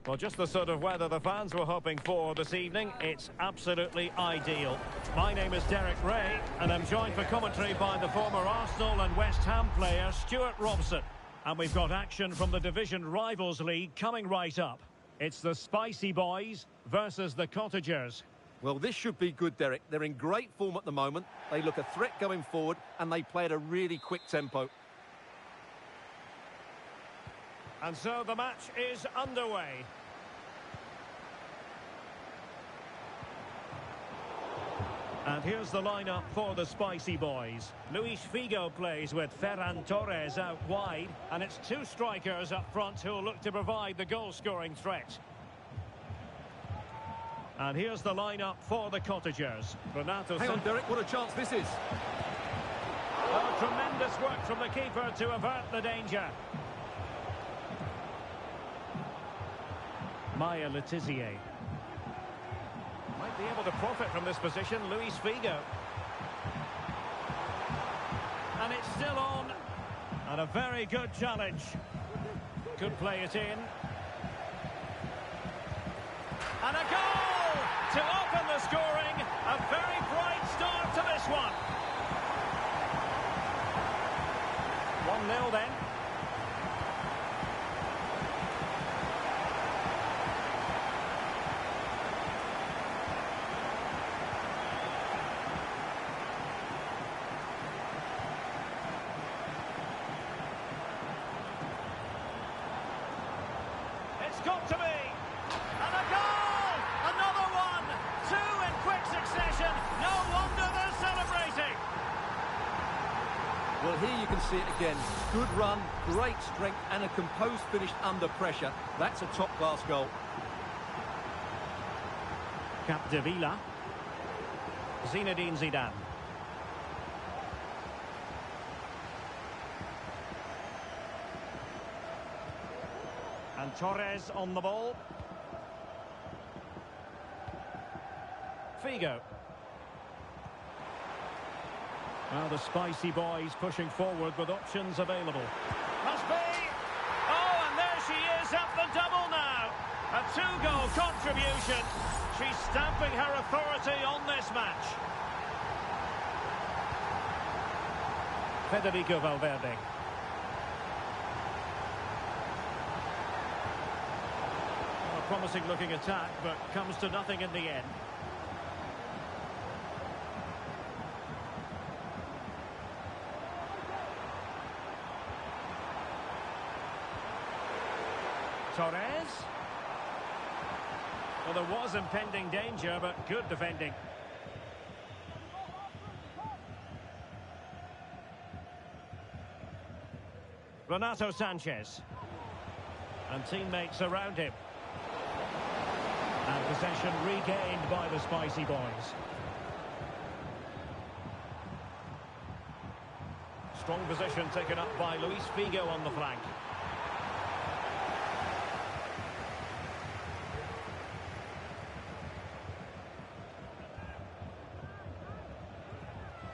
Well, just the sort of weather the fans were hoping for this evening. It's absolutely ideal. My name is Derek Ray, and I'm joined for commentary by the former Arsenal and West Ham player Stuart Robson. And we've got action from the Division Rivals League coming right up. It's the Spicy Boys versus the Cottagers. Well, this should be good, Derek. They're in great form at the moment. They look a threat going forward, and they play at a really quick tempo. And so the match is underway. And here's the lineup for the Spicy Boys. Luis Figo plays with Ferran Torres out wide, and it's two strikers up front who'll look to provide the goal-scoring threat. And here's the lineup for the Cottagers. Hang on, Derek, what a chance this is. Oh, tremendous work from the keeper to avert the danger. Maya Letizier. Might be able to profit from this position, Luis Figo. And it's still on. And a very good challenge. Could play it in. And a goal to open the scoring. A very bright start to this one. 1-0 then. Got to be, and a goal, another one, two in quick succession. No wonder they're celebrating. Well, here you can see it again. Good run, great strength, and a composed finish under pressure. That's a top-class goal. Capdevila, Zinedine Zidane. And Torres on the ball. Figo. Now the Spicy Boys pushing forward with options available. Must be! Oh, and there she is at the double now. A two-goal contribution. She's stamping her authority on this match. Federico Valverde. Promising looking attack, but comes to nothing in the end. Torres. Well, there was impending danger, but good defending. Renato Sanchez. And teammates around him. And possession regained by the Spicy Boys. Strong position taken up by Luis Figo on the flank.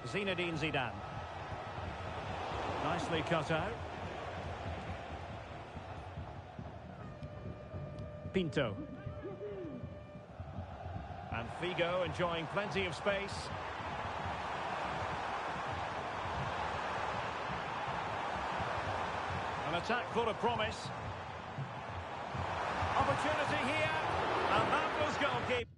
Zinedine Zidane. Nicely cut out. Pinto. And Figo enjoying plenty of space. An attack full of promise. Opportunity here. And that was goalkeeper.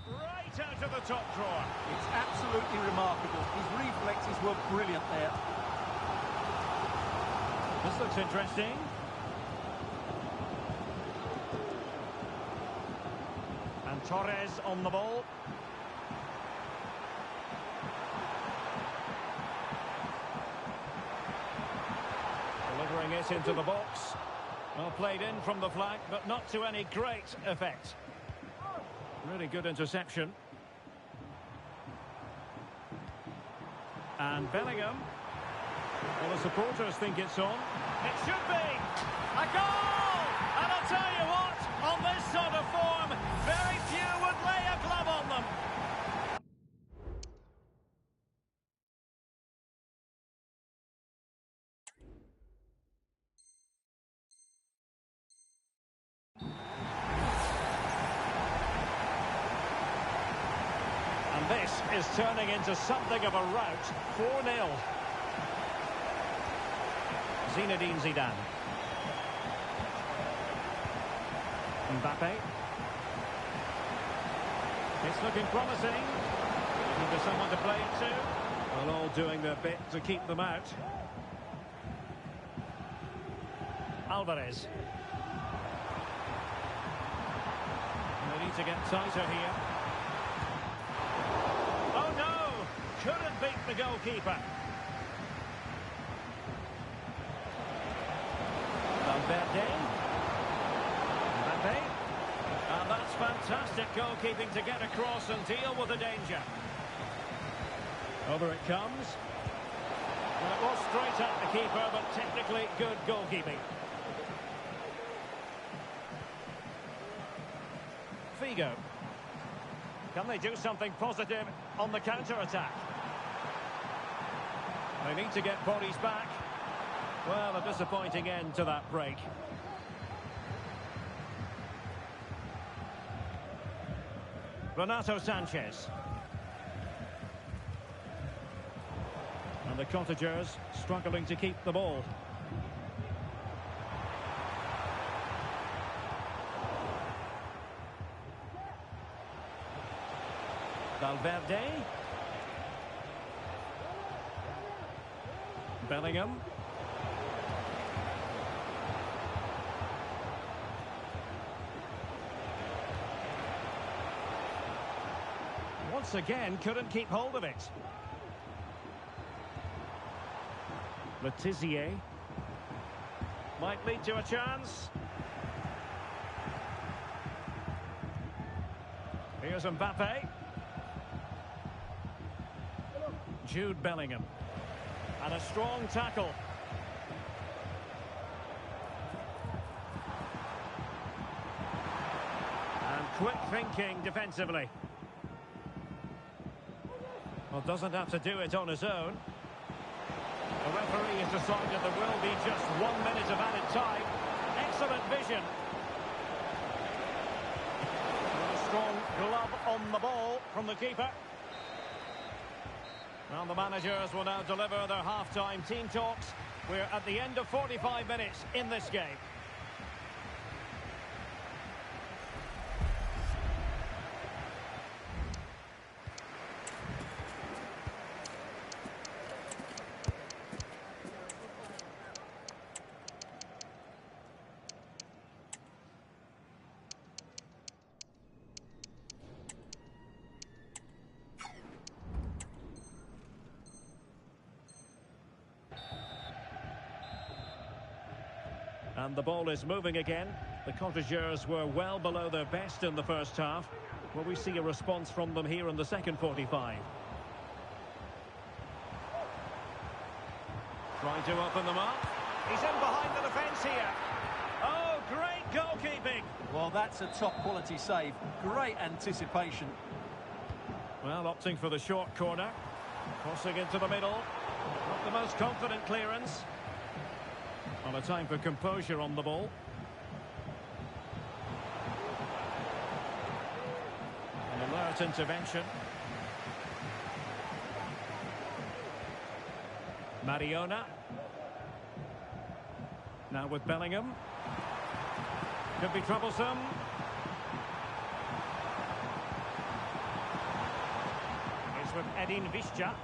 Right out of the top drawer. It's absolutely remarkable. His reflexes were brilliant there. This looks interesting. And Torres on the ball. Delivering this into the box. Well played in from the flank, but not to any great effect. Really good interception. And Bellingham. Well, the supporters think it's on. It should be! A goal! And I'll tell you what, on this sort of form, very few would lay a glove on them. And this is turning into something of a rout. 4-0. Zinedine Zidane. Mbappe. It's looking promising. Looking for someone to play it to. Well, all doing their bit to keep them out. Alvarez. They need to get tighter here. Oh no! Couldn't beat the goalkeeper. Valverde. Mbappe. And that's fantastic goalkeeping to get across and deal with the danger. Over it comes. Well, it was straight at the keeper, but technically good goalkeeping. Figo. Can they do something positive on the counter-attack? They need to get bodies back. Well, a disappointing end to that break. Renato Sanchez. And the Cottagers struggling to keep the ball. Valverde. Bellingham. Once again, couldn't keep hold of it. Letizier. Might lead to a chance. Here's Mbappe. Jude Bellingham. And a strong tackle. And quick thinking defensively. Well, doesn't have to do it on his own. The referee has decided there will be just 1 minute of added time. Excellent vision. And a strong glove on the ball from the keeper. Well, the managers will now deliver their half-time team talks. We're at the end of 45 minutes in this game. And the ball is moving again. The Cottagers were well below their best in the first half. Will we see a response from them here in the second 45? Trying to open them up. He's in behind the defence here. Oh, great goalkeeping. Well, that's a top-quality save. Great anticipation. Well, opting for the short corner. Crossing into the middle. Not the most confident clearance. On a time for composure on the ball. An alert intervention. Mariona. Now with Bellingham. Could be troublesome. Here's with Edin Visca.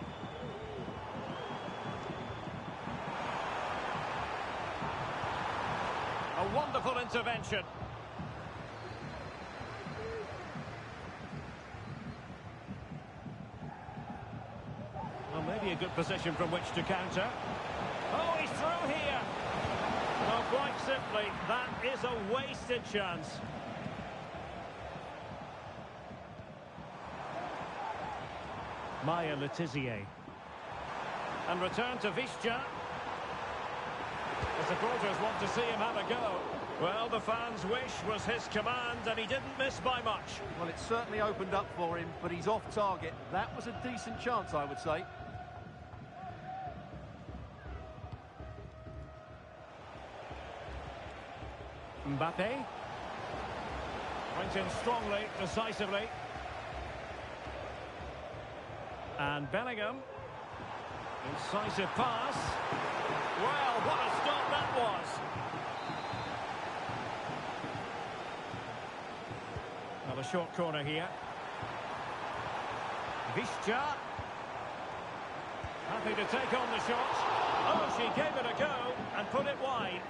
A wonderful intervention. Well, maybe a good position from which to counter. Oh, he's through here. Well, quite simply, that is a wasted chance. Maya Letizier. And return to Visca. The supporters want to see him have a go. Well, the fans' wish was his command, and he didn't miss by much. Well, it certainly opened up for him, but he's off target. That was a decent chance, I would say. Mbappe. Went in strongly, decisively. And Bellingham. Incisive pass. Well, what a stop that was. Now a short corner here. Visca. Happy to take on the shot. Oh, she gave it a go and put it wide.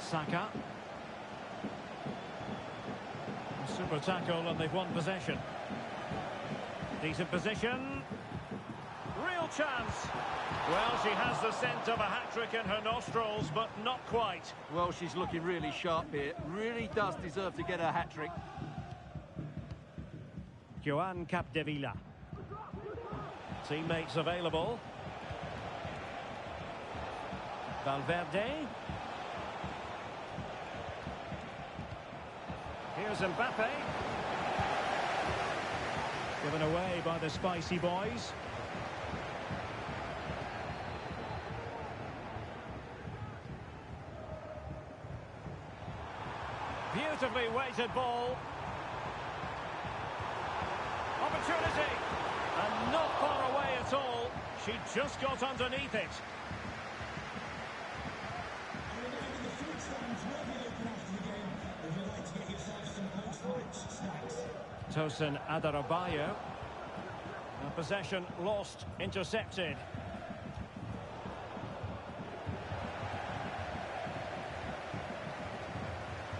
Saka. Super tackle and they've won possession. Decent position. Real chance. Well, she has the scent of a hat-trick in her nostrils, but not quite. Well, she's looking really sharp here. Really does deserve to get her hat-trick. Joan Capdevila. Teammates available. Valverde. Here's Mbappe. Given away by the spicy boys. Beautifully weighted ball. Opportunity. And not far away at all. She just got underneath it. Tosin Adarabioyo. Possession lost, intercepted.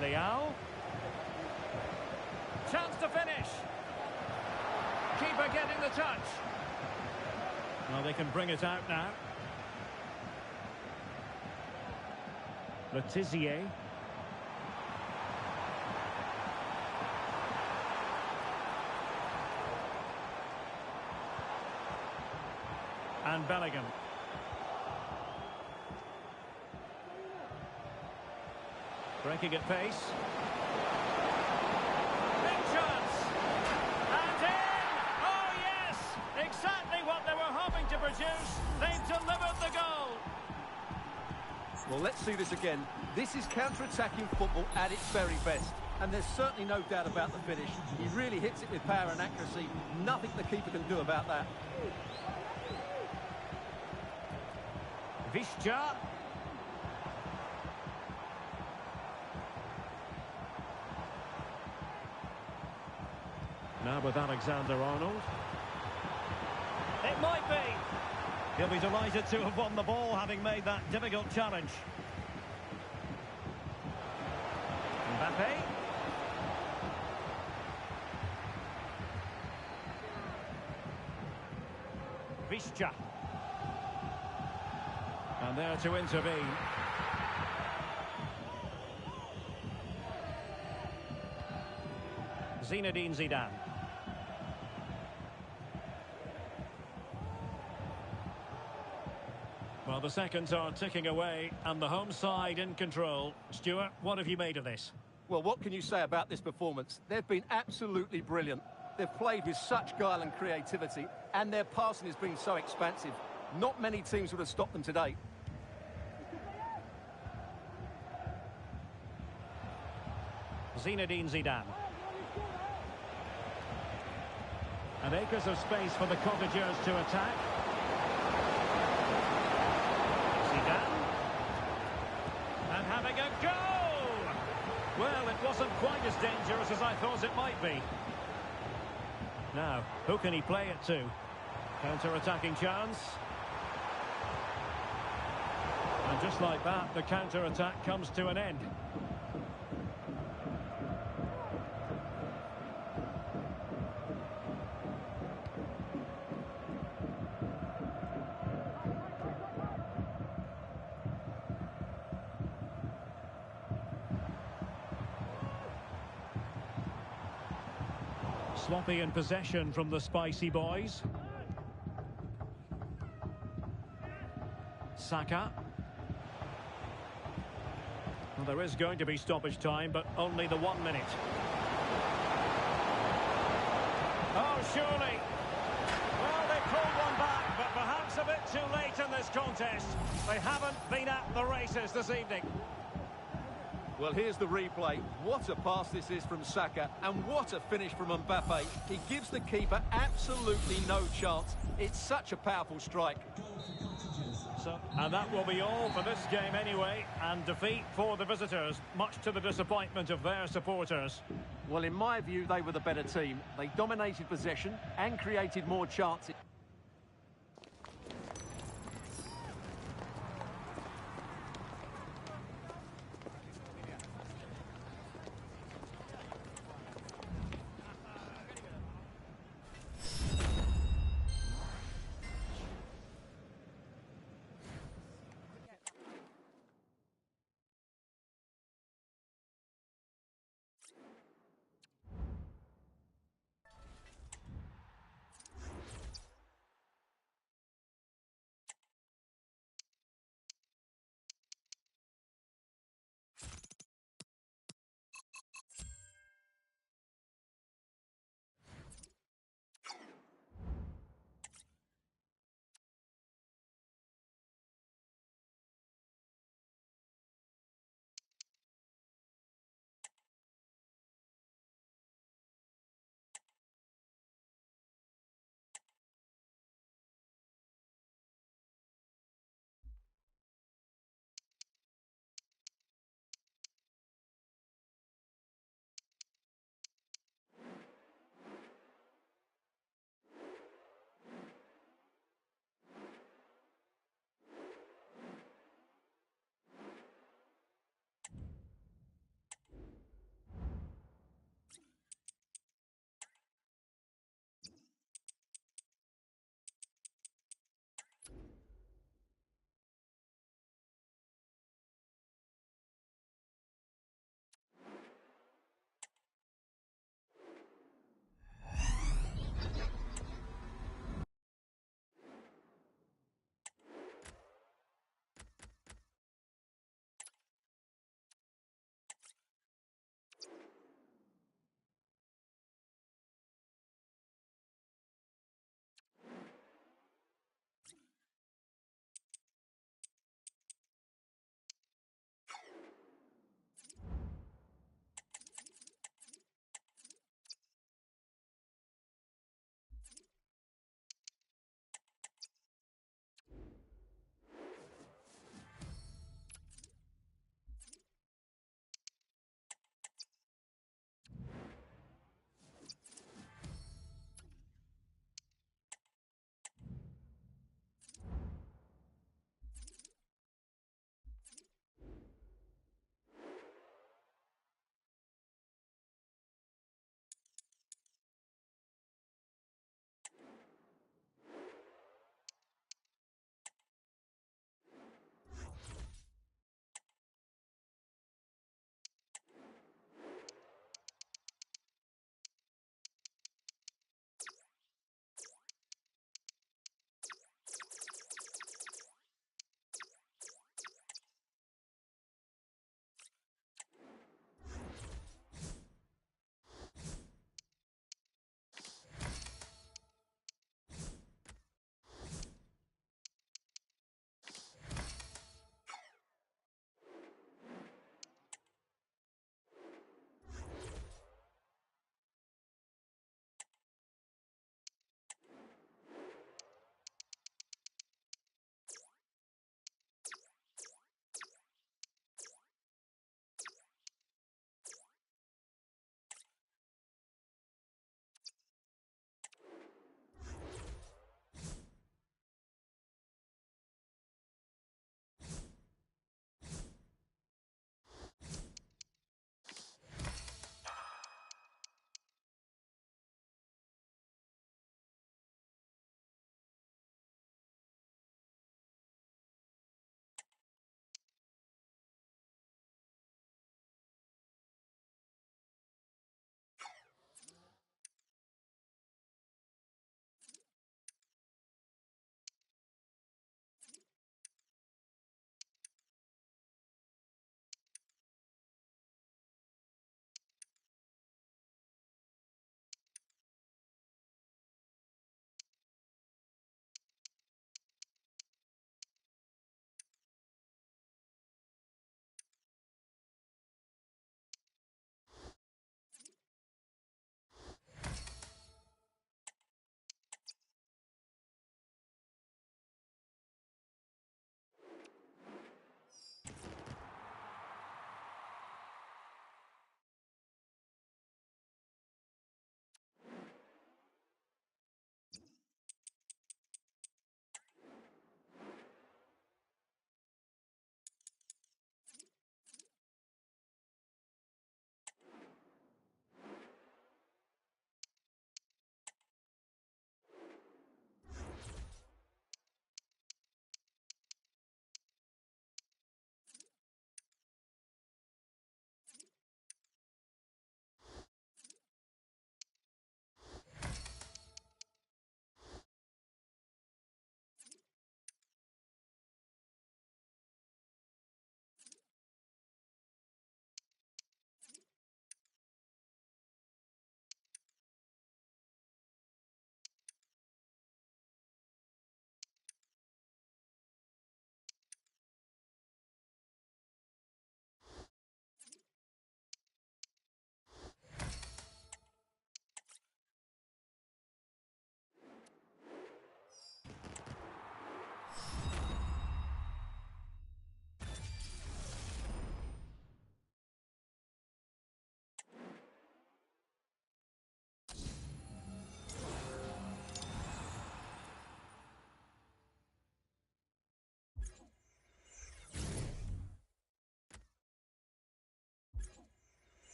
Leao. Chance to finish. Keeper getting the touch. Well, they can bring it out now. Letizier. And Bellingham. Breaking at pace. Big chance. And in! Oh, yes! Exactly what they were hoping to produce. They've delivered the goal. Well, let's see this again. This is counter-attacking football at its very best. And there's certainly no doubt about the finish. He really hits it with power and accuracy. Nothing the keeper can do about that. Visca. Now with Alexander-Arnold. It might be. He'll be delighted to have won the ball, having made that difficult challenge. Mbappe. Visca. And there to intervene. Zinedine Zidane. Well, the seconds are ticking away and the home side in control. Stuart, what have you made of this? Well, what can you say about this performance? They've been absolutely brilliant. They've played with such guile and creativity, and their passing has been so expansive. Not many teams would have stopped them today. Zinedine Zidane. And acres of space for the Cottagers to attack. Zidane. And having a go! Well, it wasn't quite as dangerous as I thought it might be. Now, who can he play it to? Counter-attacking chance. And just like that, the counter-attack comes to an end. Sloppy in possession from the Spicy Boys. Saka. Well, there is going to be stoppage time, but only the 1 minute. Oh, surely. Well, they pulled one back, but perhaps a bit too late in this contest. They haven't been at the races this evening. Well, here's the replay. What a pass this is from Saka, and what a finish from Mbappe. He gives the keeper absolutely no chance. It's such a powerful strike. And that will be all for this game anyway, and defeat for the visitors, much to the disappointment of their supporters. Well, in my view, they were the better team. They dominated possession and created more chances.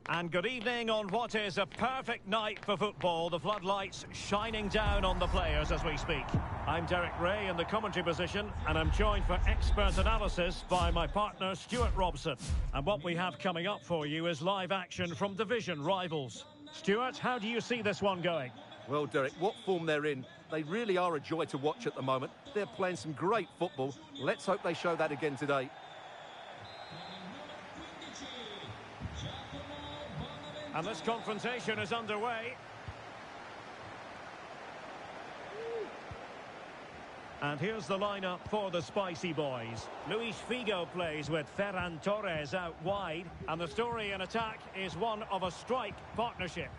And good evening on what is a perfect night for football. The floodlights shining down on the players as we speak. I'm Derek Ray in the commentary position, and I'm joined for expert analysis by my partner Stuart Robson. And what we have coming up for you is live action from division rivals. Stuart, how do you see this one going? Well, Derek, what form they're in. They really are a joy to watch at the moment. They're playing some great football. Let's hope they show that again today. And this confrontation is underway. And here's the lineup for the Spicy Boys. Luis Figo plays with Ferran Torres out wide. And the story in attack is one of a strike partnership.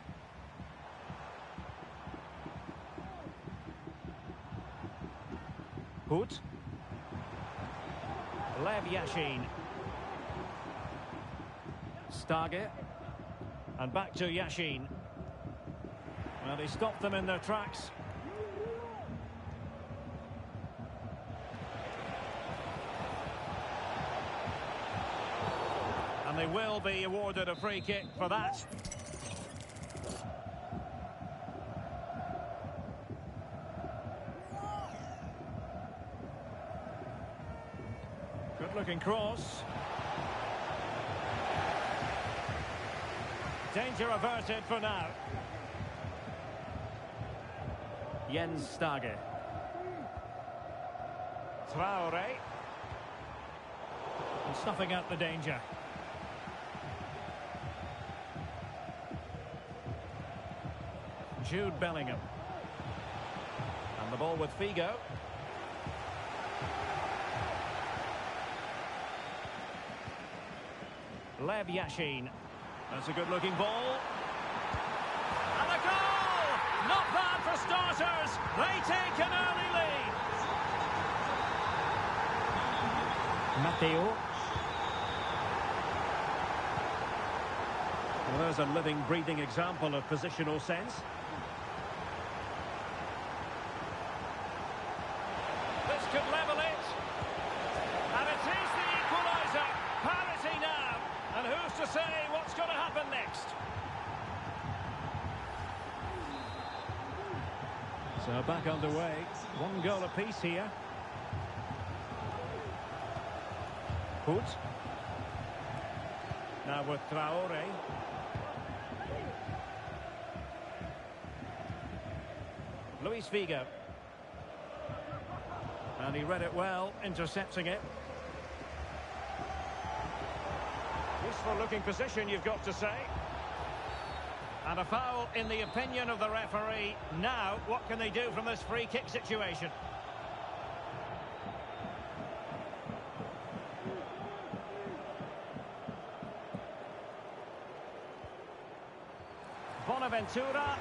Hoot. Lev Yashin. Stage. And back to Yashin. Well, they stopped them in their tracks. And they will be awarded a free kick for that. Good looking cross. Danger averted for now. Jens Stage. Traore. And snuffing out the danger. Jude Bellingham. And the ball with Figo. Lev Yashin. That's a good-looking ball. And a goal! Not bad for starters. They take an early lead. Matteo. Well, there's a living, breathing example of positional sense. This could level it. And it is the equaliser. Parity now. And who's to say what's going to happen next? So back underway. One goal apiece here. Hoot. Now with Traore. Luis Figo. And he read it well, intercepting it. Useful looking position, you've got to say. And a foul in the opinion of the referee. Now, what can they do from this free kick situation? Bonaventura.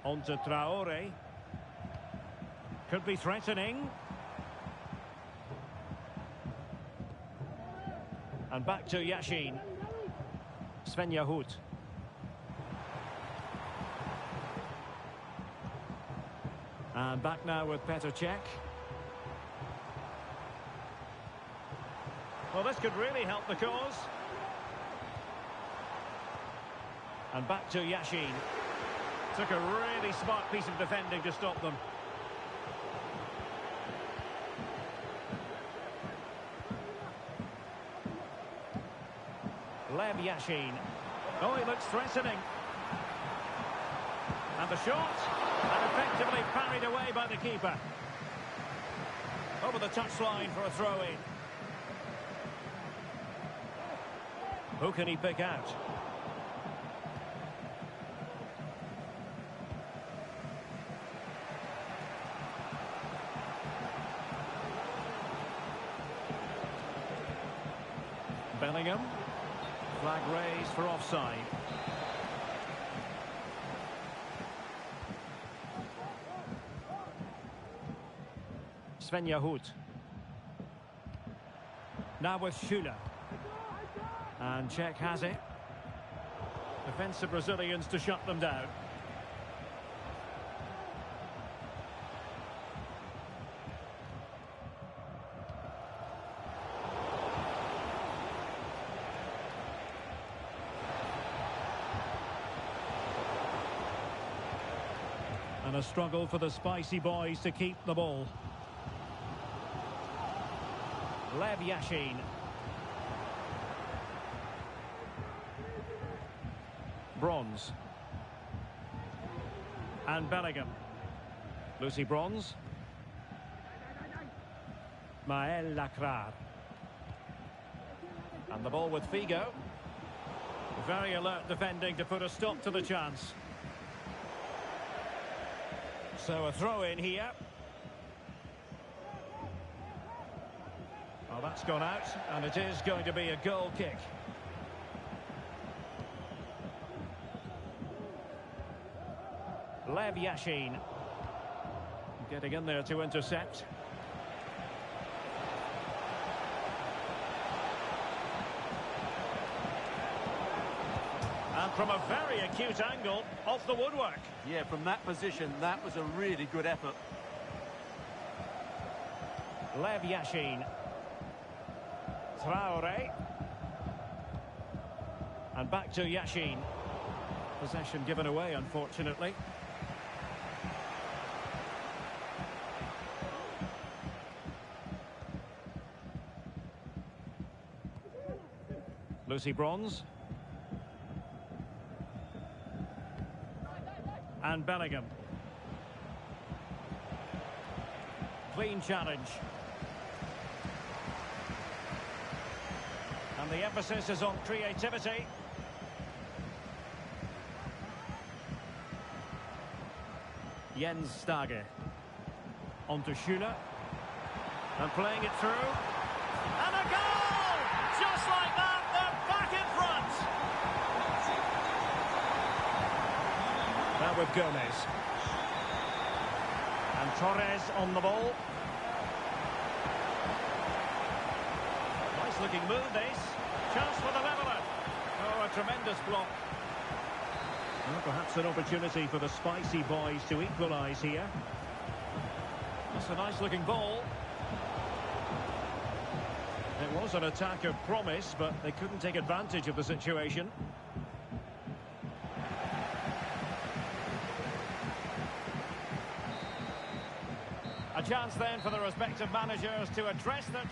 On to Traore. Could be threatening. And back to Yashin. Svenja Hoot. And back now with Petr Cech. Well, this could really help the cause. And back to Yashin. Took a really smart piece of defending to stop them. Lev Yashin. Oh, he looks threatening. And the shot. And effectively parried away by the keeper. Over the touchline for a throw-in. Who can he pick out? Bellingham. Flag raised for offside. Svenja Hoot. Now with Schüller. And Cech has it. Defensive Brazilians to shut them down. And a struggle for the spicy boys to keep the ball. Lev Yashin. Bronze. And Bellingham. Lucy Bronze. Maël Lacrar. And the ball with Figo. Very alert defending to put a stop to the chance. So a throw in here. Well, that's gone out, and it is going to be a goal kick. Lev Yashin. Getting in there to intercept. And from a very acute angle, off the woodwork. Yeah, from that position, that was a really good effort. Lev Yashin. Traore. And back to Yashin. Possession given away, unfortunately. Lucy Bronze. And Bellingham. Clean challenge. And the emphasis is on creativity. Jens Stage. On to Schüller. And playing it through. And a goal! Just like that, they're back in front. Now with Gomez. And Torres on the ball. Nice looking move this. Chance for the leveller. Oh, a tremendous block. Well, perhaps an opportunity for the spicy boys to equalise here. That's a nice looking ball. It was an attack of promise, but they couldn't take advantage of the situation. A chance then for the respective managers to address that.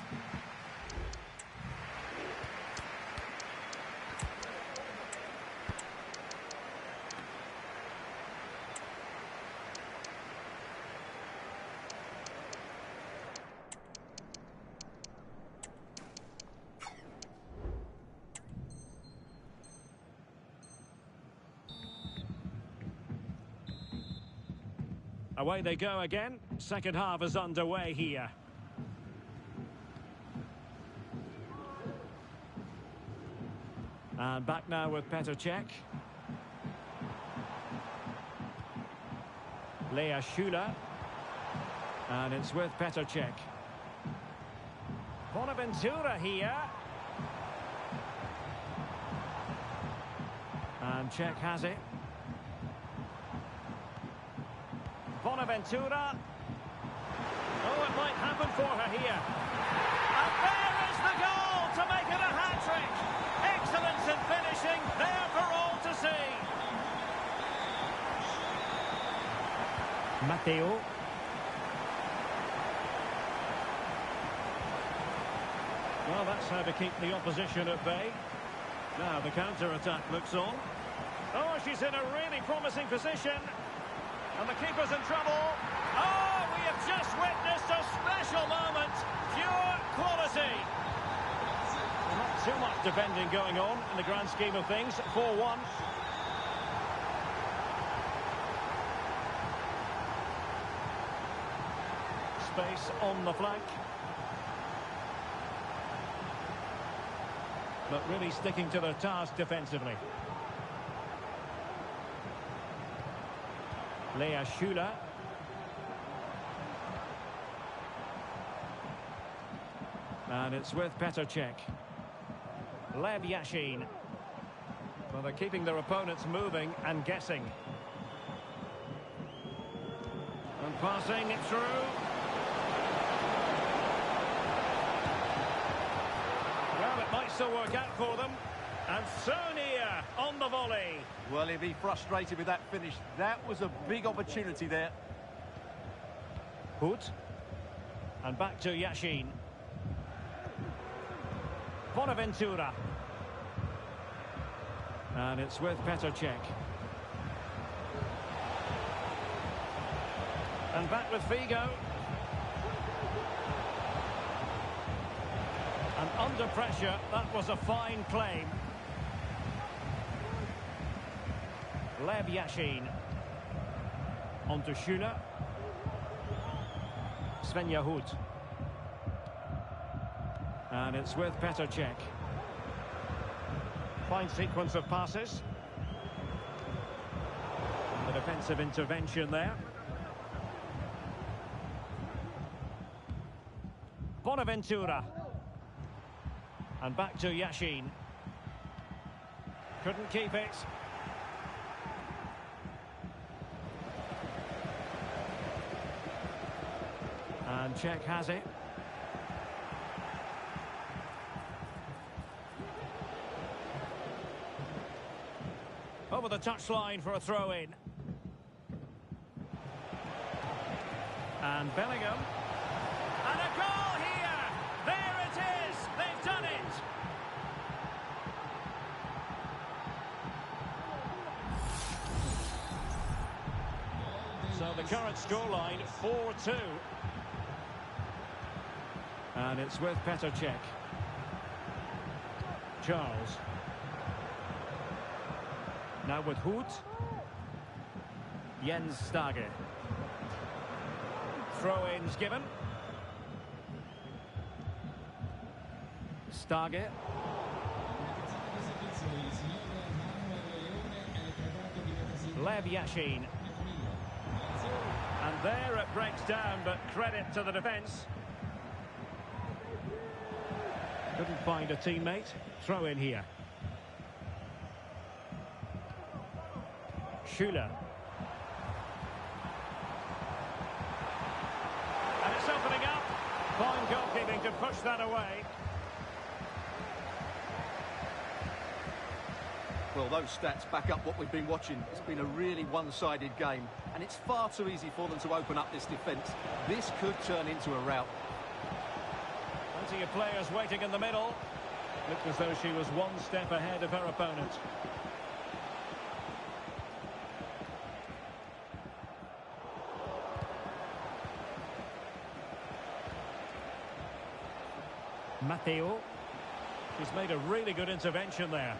Away they go again. Second half is underway here. And back now with Petr Cech. Lea Schüller. And it's with Petr Cech. Bonaventura here. And Cech has it. Bonaventura. Oh, it might happen for her here. And there is the goal to make it a hat-trick. Excellence in finishing, there for all to see. Matteo. Well, that's how to keep the opposition at bay. Now the counter-attack looks on. Oh, she's in a really promising position. And the keeper's in trouble. Oh, we have just witnessed a special moment. Pure quality. Not too much defending going on in the grand scheme of things. 4-1. Space on the flank. But really sticking to their task defensively. Lea Schüller. And it's with Petr Cech. Lev Yashin. Well, they're keeping their opponents moving and guessing. And passing it through. Well, it might still work out for them. And so near on the volley. Well, he'll be frustrated with that finish. That was a big opportunity there. Hood. And back to Yashin. Bonaventura. And it's with Petr Cech. And back with Figo. And under pressure, that was a fine claim. Lev Yashin. On to Schüller. Svenja Hood. And it's with Petr Cech. Fine sequence of passes. And the defensive intervention there. Bonaventura. And back to Yashin. Couldn't keep it. And Cech has it. Over the touchline for a throw-in. And Bellingham. And a goal here! There it is! They've done it! So the current scoreline, 4-2. And it's with Petr Cech. Charles. Now with Hood. Jens Stage. Throw-ins given. Stage. Lev Yashin. And there it breaks down, but credit to the defence. Couldn't find a teammate. Throw in here. Schüller. And it's opening up. Fine goalkeeping to push that away. Well, those stats back up what we've been watching. It's been a really one-sided game, and it's far too easy for them to open up this defence. This could turn into a rout. Plenty of players waiting in the middle. Looked as though she was one step ahead of her opponent. Matteo. He's made a really good intervention there.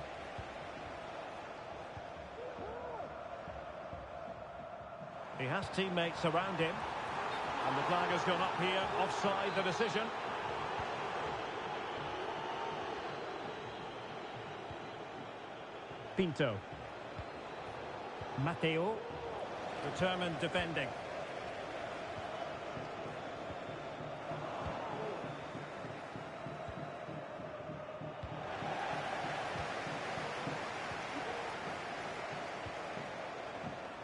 He has teammates around him. And the flag has gone up here. Offside the decision. Pinto. Matteo. Determined defending.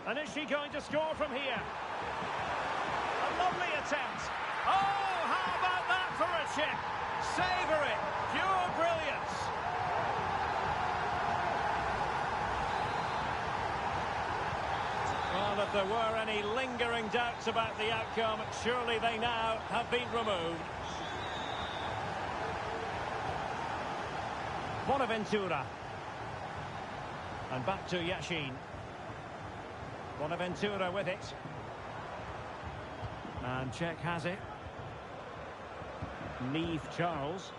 And is she going to score from here? A lovely attempt. Oh, how about that for a chip? Savour it. Pure brilliance. Well, if there were any lingering doubts about the outcome, surely they now have been removed. Bonaventura. And back to Yashin. Bonaventura with it. And Cech has it. Neve Charles.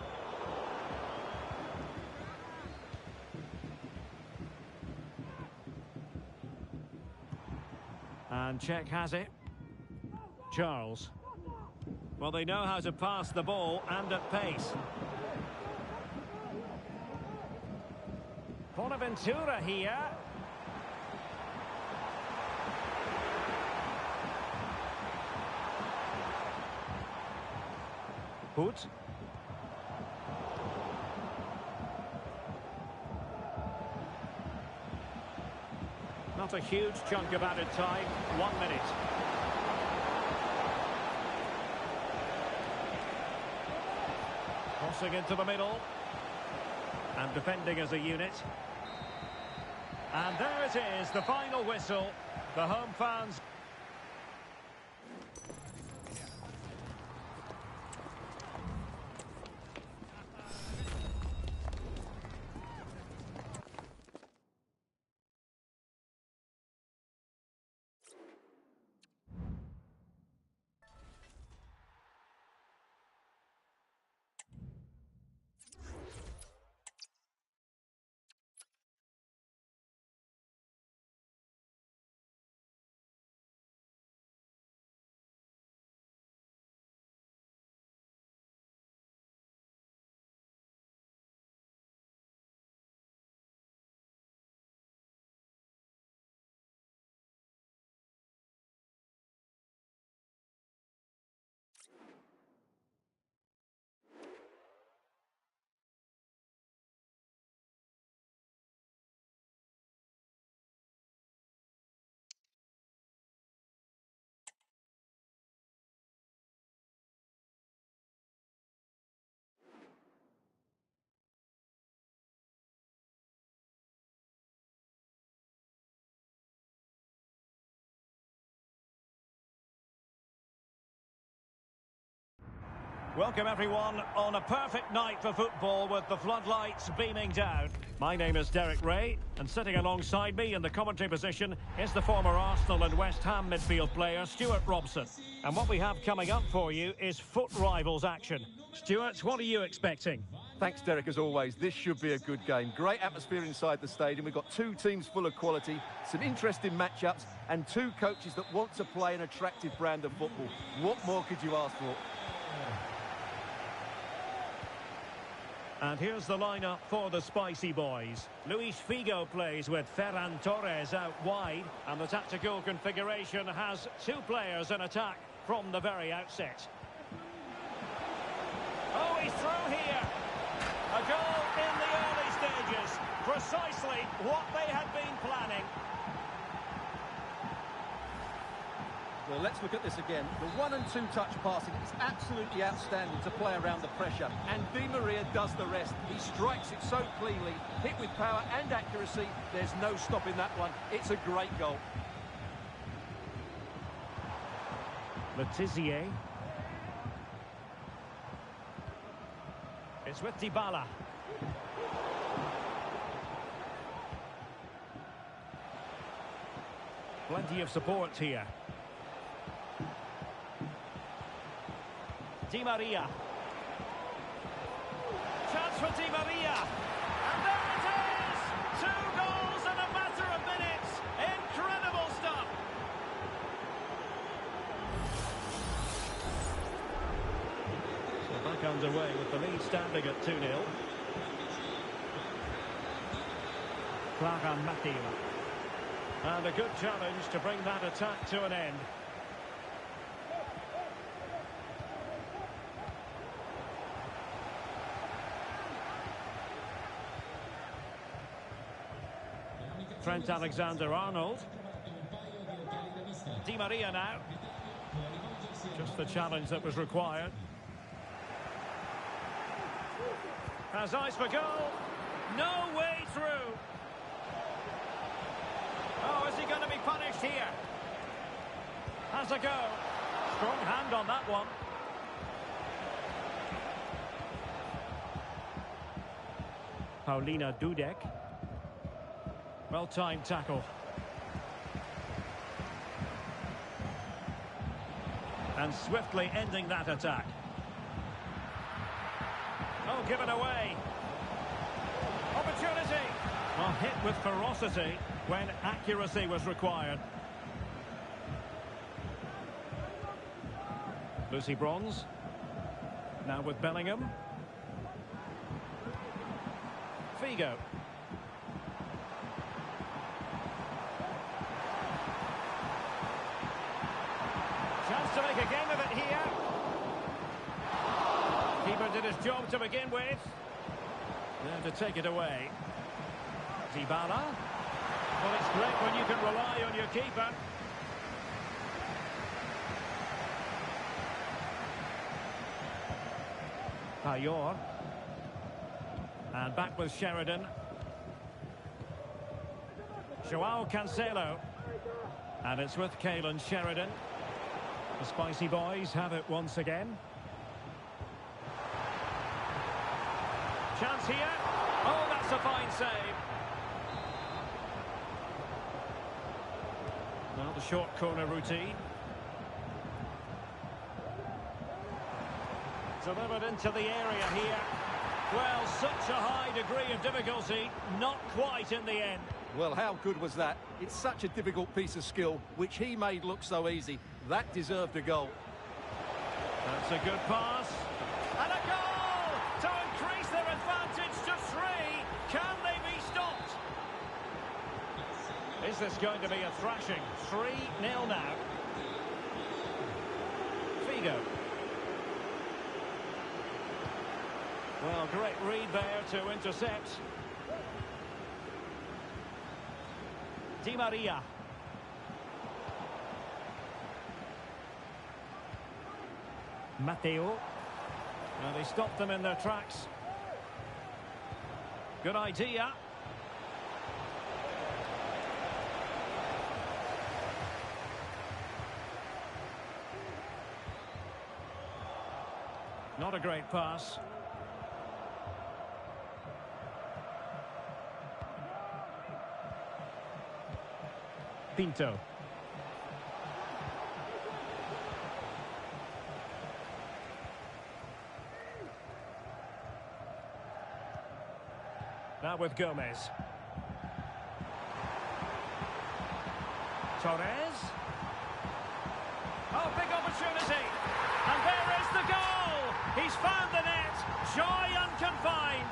And Cech has it. Charles. Well, they know how to pass the ball and at pace. Bonaventura here. Hood. Not a huge chunk of added time. 1 minute. Crossing into the middle. And defending as a unit. And there it is, the final whistle. The home fans... Welcome everyone on a perfect night for football with the floodlights beaming down. My name is Derek Ray, and sitting alongside me in the commentary position is the former Arsenal and West Ham midfield player Stuart Robson. And what we have coming up for you is foot rivals action. Stuart, what are you expecting? Thanks, Derek, as always. This should be a good game. Great atmosphere inside the stadium. We've got two teams full of quality, some interesting matchups, and two coaches that want to play an attractive brand of football. What more could you ask for? And here's the lineup for the Spicy Boys. Luis Figo plays with Ferran Torres out wide, and the tactical configuration has two players in attack from the very outset. Oh, he's through here. A goal in the early stages. Precisely what they had been planning. Well, let's look at this again. The 1- and 2-touch passing is absolutely outstanding to play around the pressure. And Di Maria does the rest. He strikes it so cleanly, hit with power and accuracy. There's no stopping that one. It's a great goal. Letizier. It's with Dybala. Plenty of support here. Di Maria. Chance for Di Maria. And there it is! 2 goals in a matter of minutes. Incredible stuff. So back underway with the lead standing at 2-0. Clara Matthew. And a good challenge to bring that attack to an end. Trent Alexander-Arnold. Di Maria now. Just the challenge that was required. Has eyes for goal. No way through. Oh, is he going to be punished here? Has a go. Strong hand on that one. Paulina Dudek. Well-timed tackle. And swiftly ending that attack. Oh, given away. Opportunity. Well, hit with ferocity when accuracy was required. Lucy Bronze. Now with Bellingham. Figo. Chance to make a game of it here. Keeper did his job to begin with. There to take it away. Dybala. Well, it's great when you can rely on your keeper. Payor. And back with Sheridan. Joao Cancelo. And it's with Kalen Sheridan. The Spicy Boys have it once again. Chance here. Oh, that's a fine save. Now the short corner routine. Delivered into the area here. Well, such a high degree of difficulty, not quite in the end. Well, how good was that? It's such a difficult piece of skill, which he made look so easy. That deserved a goal. That's a good pass. And a goal to increase their advantage to 3. Can they be stopped? Is this going to be a thrashing? 3-0 now. Figo. Well, great read there to intercept. Di Maria. Matteo. Now they stopped them in their tracks. Good idea. Not a great pass. Pinto. Now with Gomez. Torres. Oh, big opportunity. And there is the goal. He's found the net. Joy unconfined.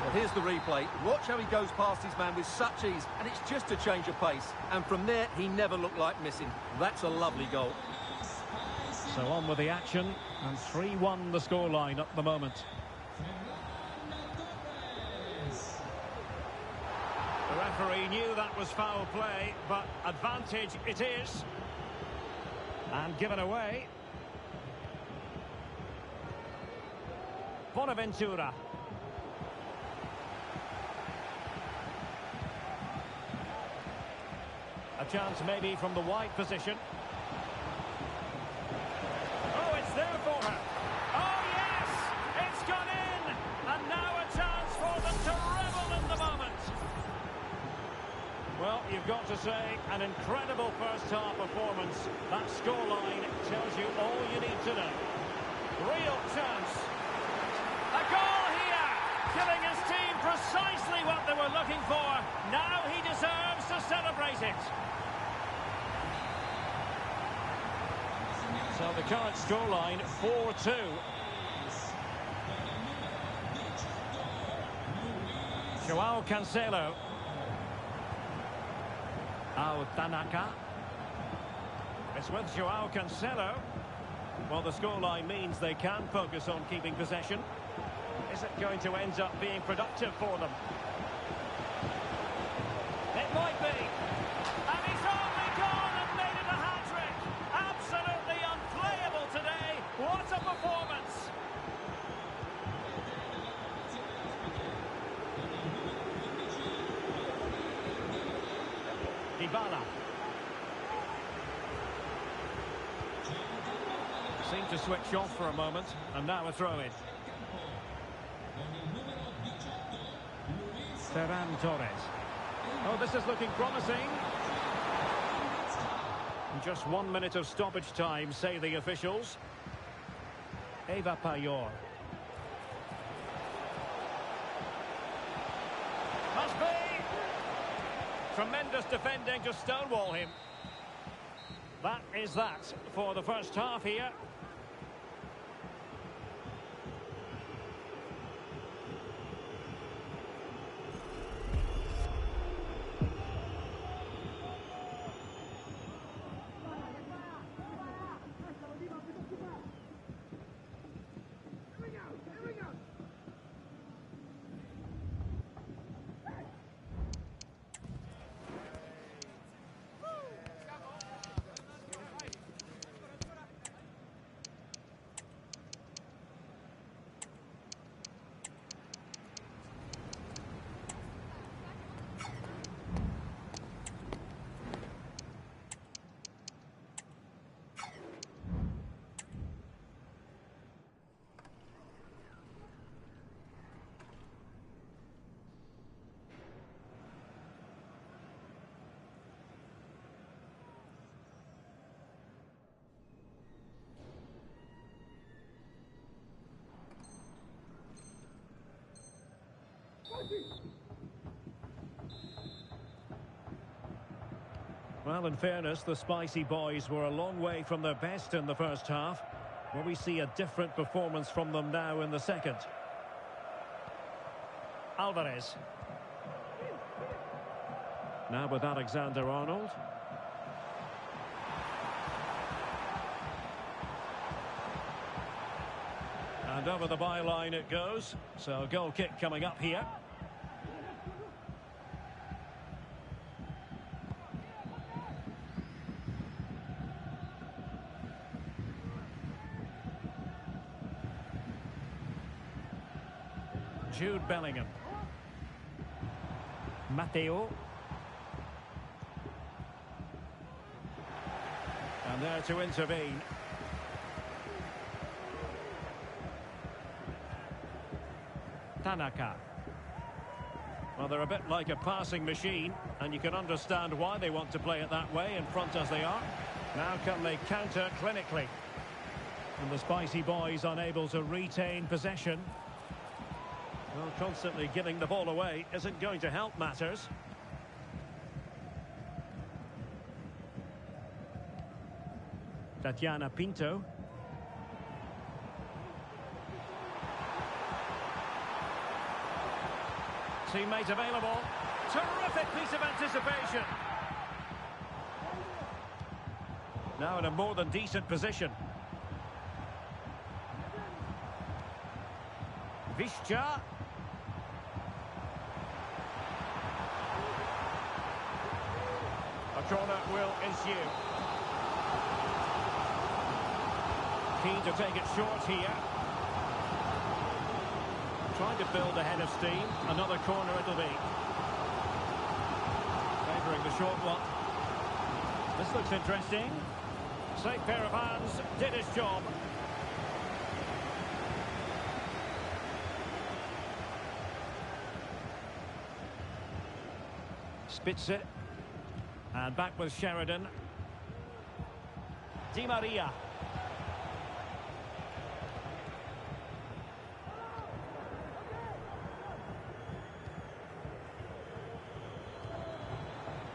Well, here's the replay. Watch how he goes past his man with such ease, and it's just a change of pace. And from there, he never looked like missing. That's a lovely goal. So on with the action, and 3-1 the scoreline at the moment. The referee knew that was foul play, but advantage it is. And given away. Bonaventura. A chance maybe from the wide position. Oh, it's there for her. Oh, yes! It's gone in! And now a chance for them to revel in the moment. Well, you've got to say, an incredible first-half performance. That scoreline tells you all you need to know. Real chance. A goal here! Giving his team precisely what they were looking for. Now he deserves to celebrate it. So the current scoreline, 4-2. Joao Cancelo. Tanaka. It's with Joao Cancelo. Well, the scoreline means they can focus on keeping possession. Is it going to end up being productive for them? It might be. And he's only gone and made it a hat-trick. Absolutely unplayable today. What a performance. Dybala. Seemed to switch off for a moment, and now a throw-in. Ferran Torres. Oh, this is looking promising. Just 1 minute of stoppage time, say the officials. Eva Payor. Must be. Tremendous defending to stonewall him. That is that for the first half here. Well, in fairness, the Spicy Boys were a long way from their best in the first half. Will we see a different performance from them now in the second? Alvarez. Now with Alexander-Arnold. And over the byline it goes. So goal kick coming up here. Jude Bellingham. Matteo. And there to intervene. Tanaka. Well, they're a bit like a passing machine, and you can understand why they want to play it that way, in front as they are. Now can they counter clinically? And the Spicy Boys unable to retain possession. Well, constantly giving the ball away isn't going to help matters. Tatiana Pinto. Teammate available. Terrific piece of anticipation. Now in a more than decent position. Visca. A corner will ensue. Keen to take it short here. Trying to build a head of steam. Another corner it'll be. Favouring the short one. This looks interesting. Safe pair of hands. Did his job. Spitze. And back with Sheridan. Di Maria.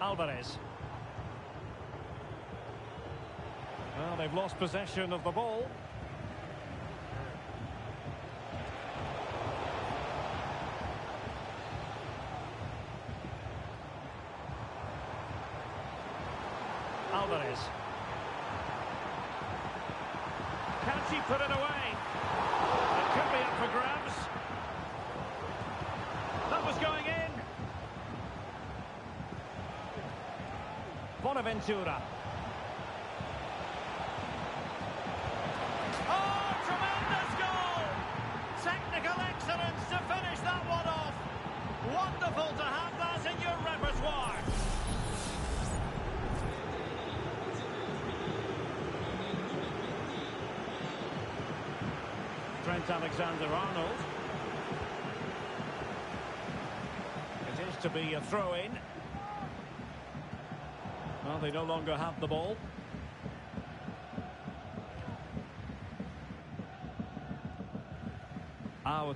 Alvarez. Well, they've lost possession of the ball. Alvarez. Can she put it away? It could be up for grabs. That was going in. Bonaventura. Oh, tremendous goal! Technical excellence to finish that one off. Wonderful to have that in your repertoire. Trent Alexander-Arnold. It is to be a throw-in. Well, they no longer have the ball.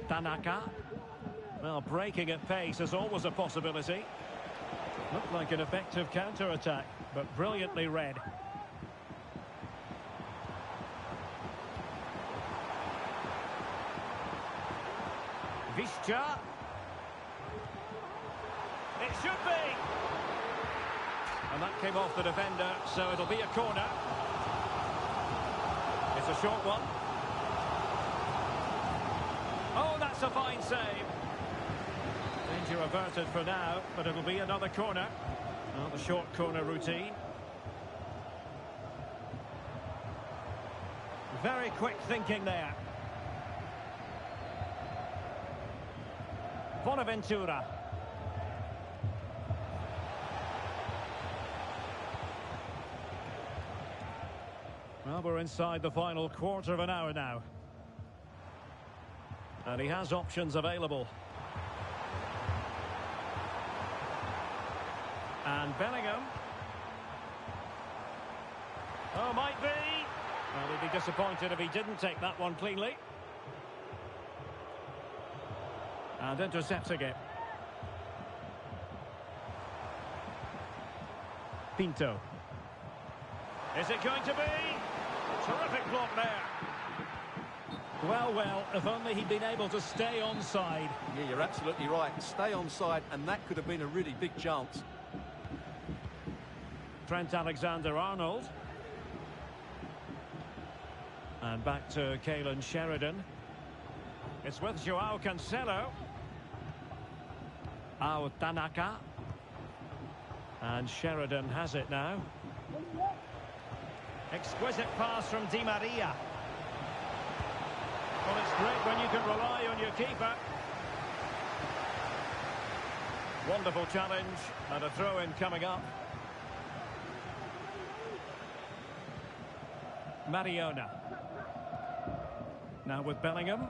Tanaka. Well, breaking at pace is always a possibility. Looked like an effective counter-attack, but brilliantly read. Visca. It should be. And that came off the defender, so it'll be a corner. It's a short one. Oh, that's a fine save. Danger averted for now, but it'll be another corner. Well, the short corner routine. Very quick thinking there. Bonaventura. Well, we're inside the final quarter of an hour now. And he has options available. And Bellingham. Oh, might be. Well, he'd be disappointed if he didn't take that one cleanly. And intercepting it. Pinto. Is it going to be? Terrific block there. Well, well, if only he'd been able to stay onside. Yeah, you're absolutely right. Stay onside, and that could have been a really big chance. Trent Alexander-Arnold. And back to Kalen Sheridan. It's with Joao Cancelo. Tanaka. And Sheridan has it now. Exquisite pass from Di Maria. Well, it's great when you can rely on your keeper. Wonderful challenge, and a throw-in coming up. Mariona. Now with Bellingham.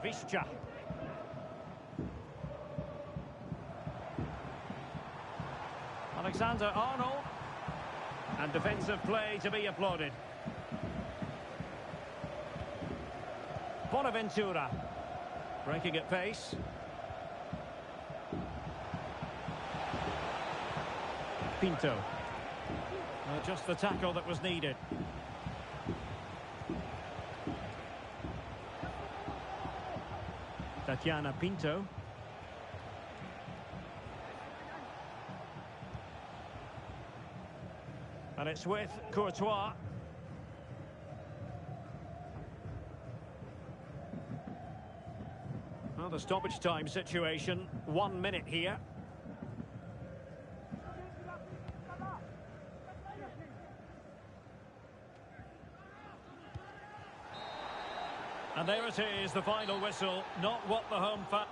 Visca. Alexander-Arnold. And defensive play to be applauded. Bonaventura. Breaking at pace. Pinto. Just the tackle that was needed. Tatiana Pinto. And it's with Courtois. Well, the stoppage time situation, 1 minute here. And there it is, the final whistle. Not what the home fan...